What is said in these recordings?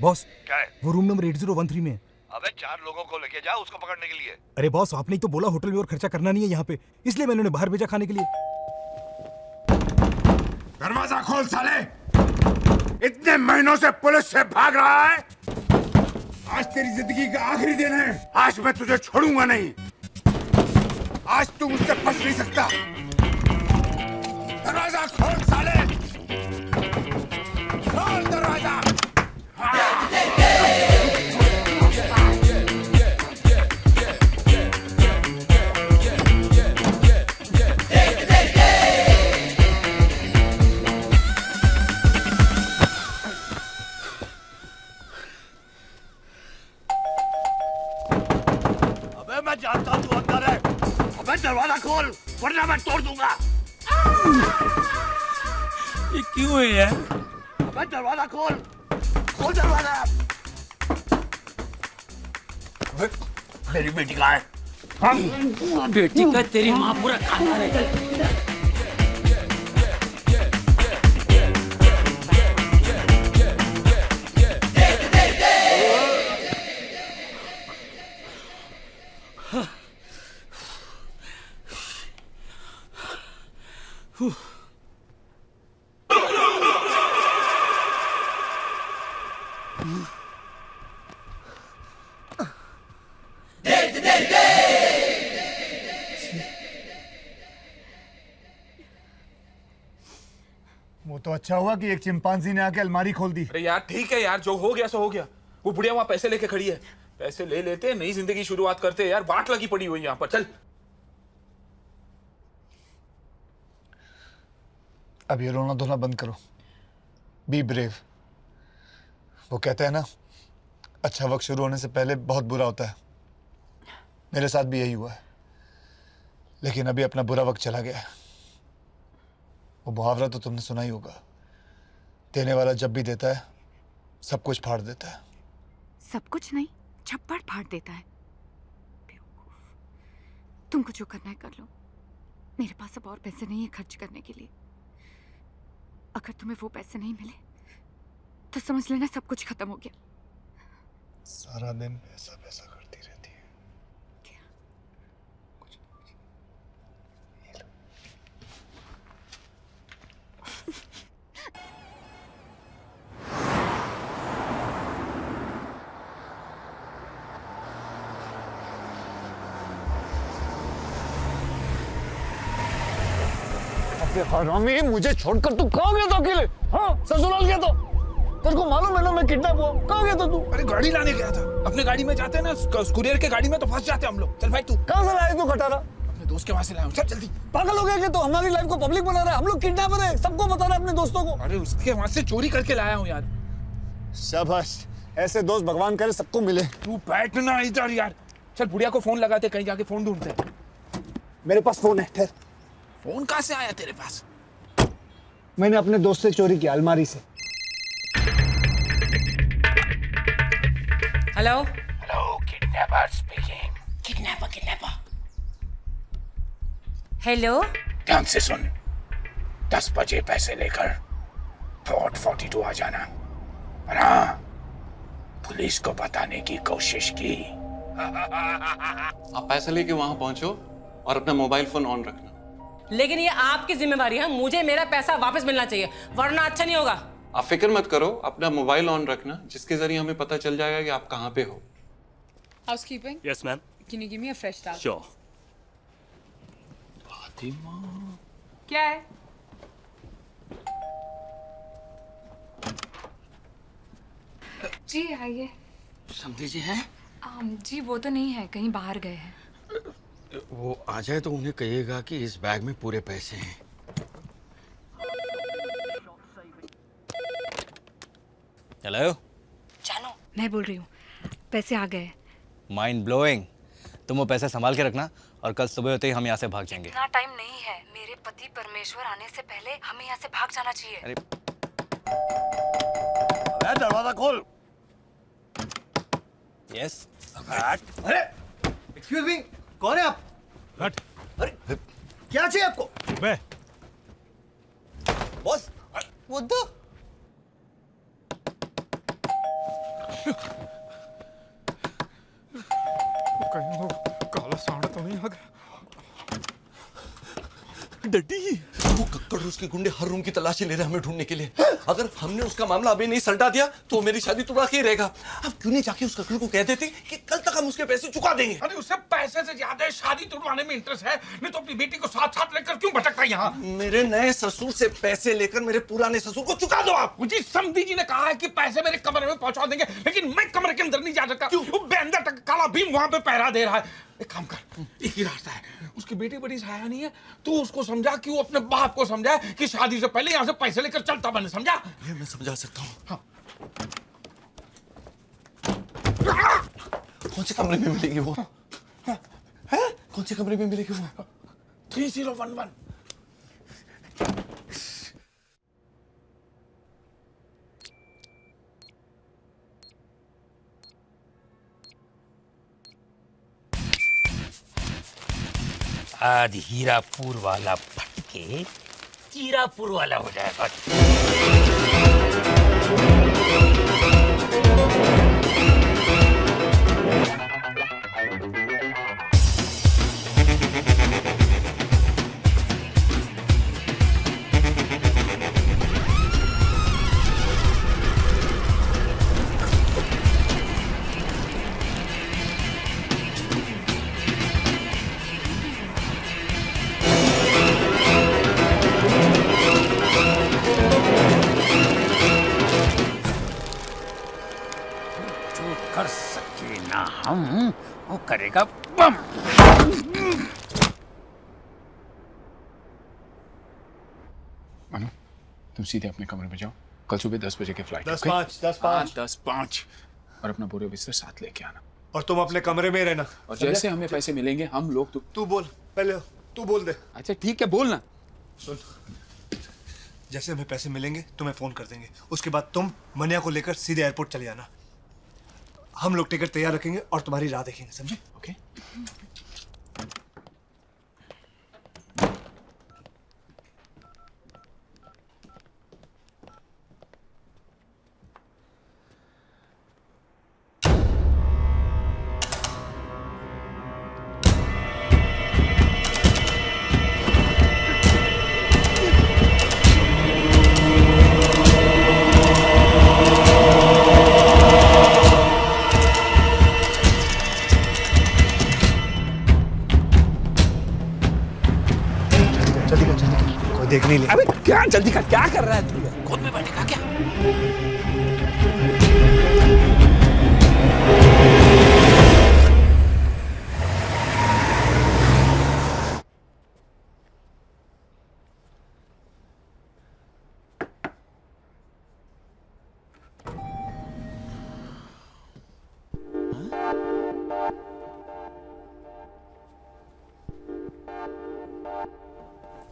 Boss, क्या है? वो रूम नंबर 8013 में है। अबे 4 लोगों को लेके जा उसको पकड़ने के लिए। अरे बॉस, आपने ही तो बोला होटल में और खर्चा करना नहीं है यहाँ पे, इसलिए मैंने उन्हें बाहर भेजा खाने के लिए। दरवाजा खोल साले! इतने महीनों से पुलिस से भाग रहा है। आज तेरी जिंदगी का आखिरी दिन है। आज मैं तुझे छोड़ूंगा नहीं। आज तू मुझसे बच नहीं सकता। दरवाजा खोल साले! खोल दरवाजा! मैं जानता हूँ तू अंदर है। अबे दरवाजा खोल वरना मैं तोड़ दूंगा। ये क्यों है यार? अबे दरवाजा खोल, खोल दरवाजा। मेरी बेटी कहाँ है? बेटी का तेरी माँ पूरा खाता है। वो तो अच्छा हुआ कि एक चिंपांजी ने आके अलमारी खोल दी। अरे यार ठीक है यार, जो हो गया सो हो गया। वो बुढ़िया वहां पैसे लेके खड़ी है, पैसे ले लेते नई जिंदगी शुरुआत करते यार। बाट लगी पड़ी हुई यहाँ पर। चल अब ये रोना धोना बंद करो। Be brave. वो कहते हैं ना, अच्छा वक्त शुरू होने से पहले बहुत बुरा होता है। मेरे साथ भी यही हुआ है, लेकिन अभी अपना बुरा वक्त चला गया है। वो मुहावरा तो तुमने सुना ही होगा, देने वाला जब भी देता है सब कुछ फाड़ देता है। सब कुछ नहीं, छप्पड़ फाड़ देता है। बेवकूफ। तुमको जो करना है कर लो। मेरे पास अब और पैसे नहीं है खर्च करने के लिए। अगर तुम्हें वो पैसे नहीं मिले तो समझ लेना सब कुछ खत्म हो गया। सारा दिन पैसा पैसा करती रहती है। क्या? कुछ हरामी, मुझे छोड़कर तू कहाँ गया था अकेले? हाँ, ससुराल गया था। तेरे को मालूम है ना मैं किडनैप हुआ। कहाँ गया था तू? अरे गाड़ी लाने गया था। अपने गाड़ी में जाते हैं ना, कुरियर के गाड़ी में तो फंस जाते हम लोग। चल भाई तू। कहाँ से लाया तू खटारा? अपने दोस्त के वहां से लाया हूँ। चल जल्दी। पागल हो गया कि तो हमारी लाइफ को पब्लिक बना रहा है। हम लोग किडनैपर है, सबको बता रहा है अपने दोस्तों को। अरे उसके वहां से चोरी करके लाया हूँ यार। शाबाश, ऐसे दोस्त भगवान करे सबको मिले। तू बैठना इधर यार। चल बुढ़िया को फोन लगाते, कहीं जाके फोन ढूंढते। मेरे पास फोन है। ठहर। फोन कहाँ से आया तेरे पास? मैंने अपने दोस्त से चोरी किया, अलमारी से। Hello hello, kidnapper speaking. Kidnapper. Hello, ध्यान से सुन, 10 बजे पैसे लेकर फोर्ट 42 आ जाना। और हाँ, पुलिस को बताने की कोशिश की। आप पैसे लेके वहां पहुंचो और अपना मोबाइल फोन ऑन रखना। लेकिन ये आपकी जिम्मेवारी है। मुझे मेरा पैसा वापस मिलना चाहिए, वरना अच्छा नहीं होगा। आप फिक्र मत करो, अपना मोबाइल ऑन रखना, जिसके जरिए हमें पता चल जाएगा कि आप कहाँ पे हो। Housekeeping? Yes, ma'am. Can you give me a fresh towel? Sure. क्या है? जी आइए। समझे जी हैं? जी वो तो नहीं है, कहीं बाहर गए हैं। वो आ जाए तो उन्हें कहिएगा कि इस बैग में पूरे पैसे हैं। हेलो जानो, मैं बोल रही हूँ, पैसे आ गए। Mind blowing. तुम वो पैसे संभाल के रखना और कल सुबह होते ही हम यहाँ से भाग जाएंगे। इतना टाइम नहीं है। मेरे पति परमेश्वर आने से पहले हमें यहाँ से भाग जाना चाहिए। अरे दरवाजा खोल। यस। अरे एक्सक्यूज मी, कौन है आप? हट। अरे क्या चाहिए आपको? बे, बॉस वो दो कहीं वो काला सांड तो नहीं आ गया। डड्डी वो कक्कड़ उसके गुंडे हर रूम की तलाशी ले रहे हैं हमें ढूंढने के लिए। अगर हमने उसका मामला अभी नहीं सलटा दिया तो मेरी शादी तुड़ा के ही रहेगा। अब क्यों नहीं जाके उस कक्कड़ को कह देते कि कल तक हम उसके पैसे चुका देंगे। अरे उसे पैसे से ज्यादा शादी तुड़वाने में इंटरेस्ट है, नहीं तो अपनी बेटी को साथ साथ लेकर क्यों भटकता है यहाँ? मेरे नए ससुर से पैसे लेकर मेरे पुराने ससुर को चुका दो आप। मुझे समधी जी ने कहा है कि पैसे मेरे कमरे में पहुंचा देंगे, लेकिन मैं कमरे के अंदर नहीं जा सकता। वो बेंदा तक काला भीम वहां पे पहरा दे रहा है। एक काम कर, एक ही रास्ता है, उसकी बेटी बड़ी सहाया नहीं है, तू उसको समझा कि वो अपने बाप को समझाए कि शादी से पहले यहाँ से पैसे लेकर चलता बने, समझा? ये मैं समझा सकता हूँ। हाँ। कौन से कमरे में मिलेगी वो? है? कौन से कमरे में मिलेगी वो? 3011। आज हीरापुर वाला फटके हीरापुर वाला हो जाएगा। कर सके ना हम, वो करेगा बम। मानो तुम सीधे अपने कमरे में जाओ, कल सुबह 10 बजे के फ्लाइट। 10-5 और अपना बोरे बिस्तर साथ लेके आना। और तुम अपने कमरे में ही रहना। और जैसे हमें पैसे मिलेंगे हम लोग तू बोल पहले, तू बोल दे। अच्छा ठीक है, बोलना। सुन, जैसे हमें पैसे मिलेंगे तुम्हें फोन कर देंगे, उसके बाद तुम मनिया को लेकर सीधे एयरपोर्ट चले जाना। हम लोग टिकट तैयार रखेंगे और तुम्हारी राह देखेंगे, समझे? ओके। कोई देख नहीं ले। अबे क्या जल्दी कर, क्या कर रहा है तू? खुद में बैठेगा क्या?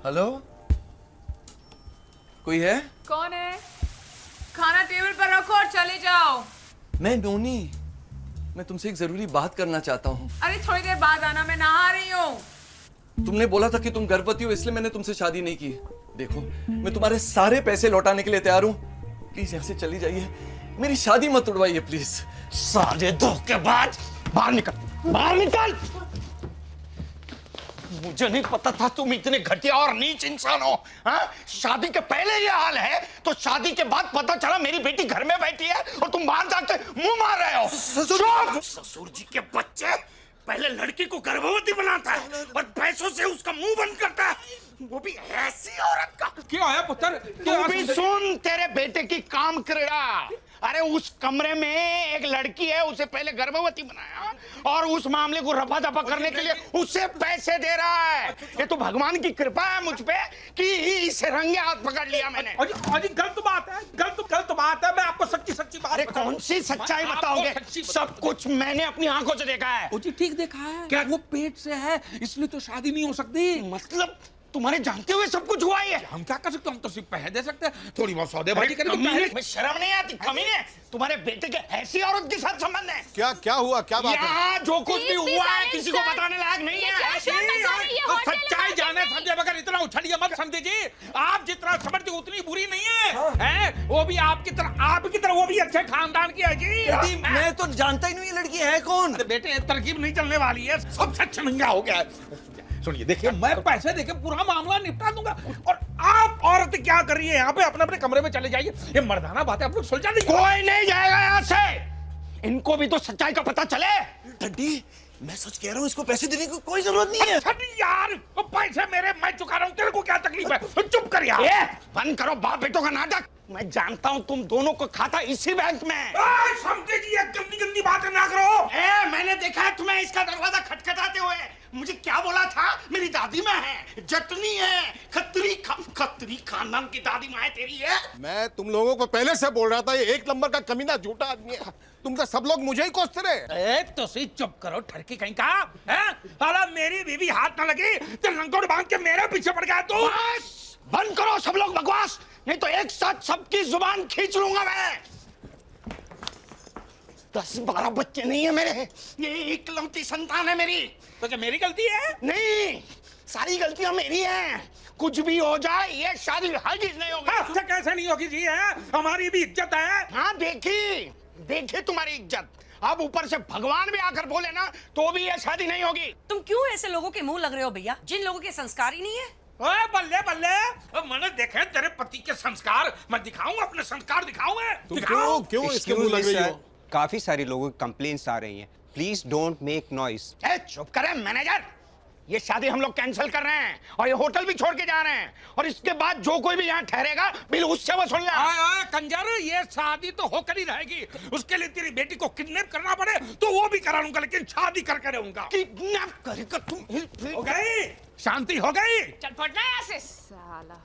हेलो, कोई है? कौन है? खाना टेबल पर रखो और चले जाओ। मैं नोनी, मैं तुमसे एक जरूरी बात करना चाहता हूँ। अरे थोड़ी देर बाद आना, मैं नहा रही हूँ। तुमने बोला था कि तुम गर्भवती हो, इसलिए मैंने तुमसे शादी नहीं की। देखो, मैं तुम्हारे सारे पैसे लौटाने के लिए तैयार हूँ। प्लीज यहाँ से चली जाइए, मेरी शादी मत उड़वाइए प्लीज। साले धोखेबाज, बाहर निकल, बाहर निकल। मुझे नहीं पता था तुम इतने घटिया और नीच इंसान हो। हाँ? शादी के पहले ये हाल है तो शादी के बाद पता चला मेरी बेटी घर में बैठी है और तुम बाहर जाके मुंह मार रहे हो। ससुर जी के बच्चे, पहले लड़की को गर्भवती बनाता है और पैसों से उसका मुंह बंद करता है, वो भी ऐसी औरत का। क्या आया पुत्र? तू भी सुन, तेरे बेटे की काम क्रीड़ा। अरे उस कमरे में एक लड़की है, उसे पहले गर्भवती बनाया और उस मामले को रफा दफा करने के लिए उसे पैसे दे रहा है। ये तो भगवान की कृपा है मुझ पे कि इसे रंगे हाथ पकड़ लिया मैंने। अजी गलत बात है, गलत बात है। मैं आपको सच्ची सच्ची बात। अरे कौन सी सच्चाई बताओगे? सब कुछ मैंने अपनी आंखों से देखा है। जी ठीक देखा है। क्या वो पेट से है इसलिए तो शादी नहीं हो सकती? मतलब तुम्हारे जानते हुए सब कुछ हुआ है। हम क्या कर सकते, हम तो सिर्फ पैसे दे सकते हैं, थोड़ी बहुत सौदेबाजी करेंगे। मैं शर्म नहीं आती कमीने, तुम्हारे बेटे के ऐसी औरत के साथ संबंध है। क्या क्या हुआ, क्या बात है? यहाँ जो कुछ भी हुआ है किसी को बताने लायक नहीं है। सच्चाई जाने समझे बगैर इतना उछलिए मत समझे जी। आप जितना समझते उतनी बुरी नहीं है, हैं? वो भी आपकी तरह वो भी अच्छे खानदान की है जी। मैं तो जानता ही नहीं ये लड़की है कौन। बेटे तरकीब नहीं चलने वाली है, सब सच महंगा हो गया है। सुनिए देखिए, मैं पैसे देके पूरा मामला निपटा दूंगा, और आप औरत क्या कर रही है यहाँ पे? अपने अपने कमरे में चले जाइए, ये मर्दाना बात है, आप लोग सुलझा नहीं। कोई नहीं जाएगा यहाँ से, इनको भी तो सच्चाई का पता चले। डड्डी मैं सच कह रहा हूँ, इसको पैसे देने की कोई जरूरत नहीं है। अच्छा नहीं यार, वो पैसे मेरे, मैं चुका रहा हूँ, तेरे को क्या तकलीफ है? चुप कर यार। बंद करो बाप बेटों का नाटक। मैं जानता हूँ तुम दोनों को खाता इसी बैंक में। समझे जी, गंदी गंदी बातें ना करो। मैंने देखा है तुम्हें इसका दरवाजा खटखटाते हुए। मुझे क्या बोला था? मेरी दादी माँ है, जटनी है, खत्री खानदान की दादी माँ है तेरी है। मैं तुम लोगों को पहले से बोल रहा था, ये एक नंबर का कमीना झूठा आदमी है। तुम तो सब लोग मुझे ही कोसते रहे। तो सही चुप करो, ठरकी कहीं का है? हाला मेरी बीवी हाथ ना लगी तो लंगोट बांध के मेरे पीछे पड़ गया तू। बंद करो सब लोग बकवास, नहीं तो एक साथ सबकी जुबान खींच लूंगा मैं। 10-12 बच्चे नहीं है मेरे, ये इकलौती संतान है मेरी। तो क्या मेरी गलती है? नहीं, सारी गलतियां मेरी हैं। कुछ भी हो जाए ये शादी हरगिज नहीं होगी। अच्छा कैसे नहीं होगी जी? है हमारी भी इज्जत है। हाँ देखी तुम्हारी इज्जत। अब ऊपर से भगवान भी आकर बोले ना तो भी ये शादी नहीं होगी। तुम क्यों ऐसे लोगों के मुंह लग रहे हो भैया, जिन लोगों के संस्कार ही नहीं है? ओए बल्ले बल्ले, मैंने देखे तेरे पति के संस्कार, मैं दिखाऊं अपने संस्कार दिखाऊं मैं? दिखाऊं? क्यों इसके मुंह लग रही हो? काफी सारी लोगों की कंप्लेंट्स आ रही हैं। Please don't make noise. चुप करें मैनेजर, ये शादी हम लोग कैंसिल कर रहे हैं और ये होटल भी छोड़ के जा रहे हैं, और इसके बाद जो कोई भी यहाँ ठहरेगा बिल उससे वसूलना। कंजर, ये शादी तो होकर ही रहेगी। उसके लिए तेरी बेटी को किडनैप करना पड़े तो वो भी करा लूंगा, लेकिन शादी करके रहूंगा। किडनैप करेगा तुम? हो गई शांति, हो गई। चल फटना यहाँ से साला।